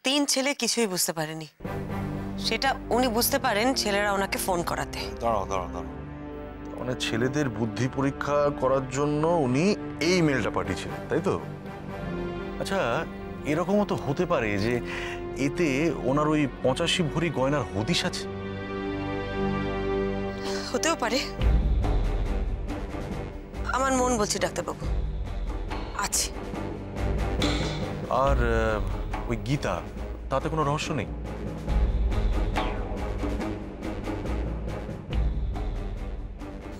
তিন ছেলে কিছুই বুঝতে পারেনি, সেটা উনি বুঝতে পারেন ছেলেরা ওনাকে ফোন করাতে। দাঁড়াও দাঁড়াও দাঁড়াও, মানে ছেলেদের বুদ্ধি পরীক্ষা করার জন্য উনি এই মেলটা পাঠিয়েছিলেন, তাই তো? আচ্ছা, এরকমও তো হতে পারে যে এতে ওনার ওই 85 ভরি গয়নার হদিশ আছে। হতেও পারে, আমার মন বলছে ডাক্তারবাবু আছে। আর ওই গীতা, তাতে কোনো রহস্য নেই?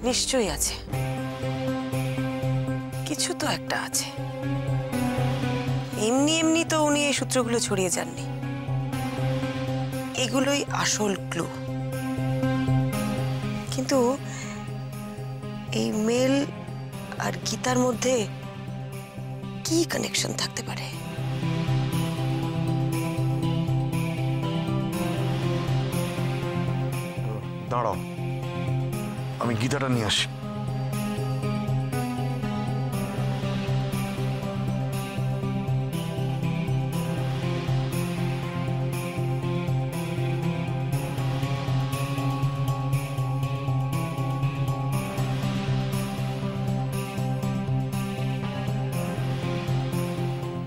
নিশ্চয়ই আছে, কিছু তো একটা আছে। এমনি এমনি তো উনি এই সূত্রগুলো ছড়িয়ে যাননি, এগুলোই আসল ক্লু। কিন্তু এই মেল আর গীতার মধ্যে কি কানেকশন থাকতে পারে? দাঁড়াও, আমি গীতাটা নিয়ে আসি।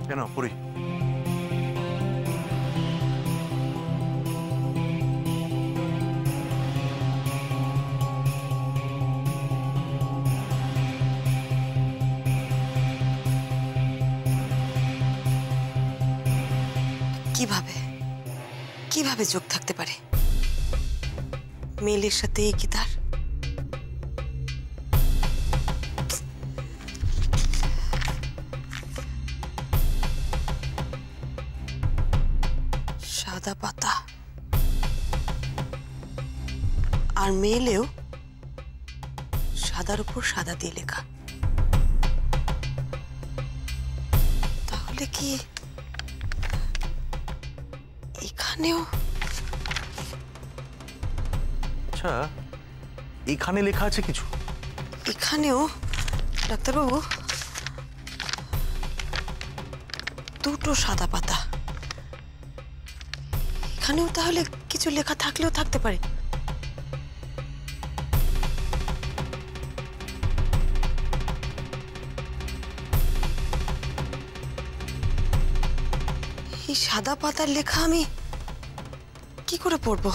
কেন পড়ি? কিভাবে কিভাবে যোগ থাকতে পারে মেলের সাথে এই গীতার? সাদা পাতা আর মেলেও সাদার উপর সাদা দিয়ে লেখা, তাহলে কি এখানেও? আচ্ছা, এখানে লেখা আছে কিছু? এখানেও ডাক্তারবাবু দুটো সাদা পাতা, এখানেও তাহলে কিছু লেখা থাকলেও থাকতে পারে। এই সাদা পাতার লেখা আমি কি করে পড়বো?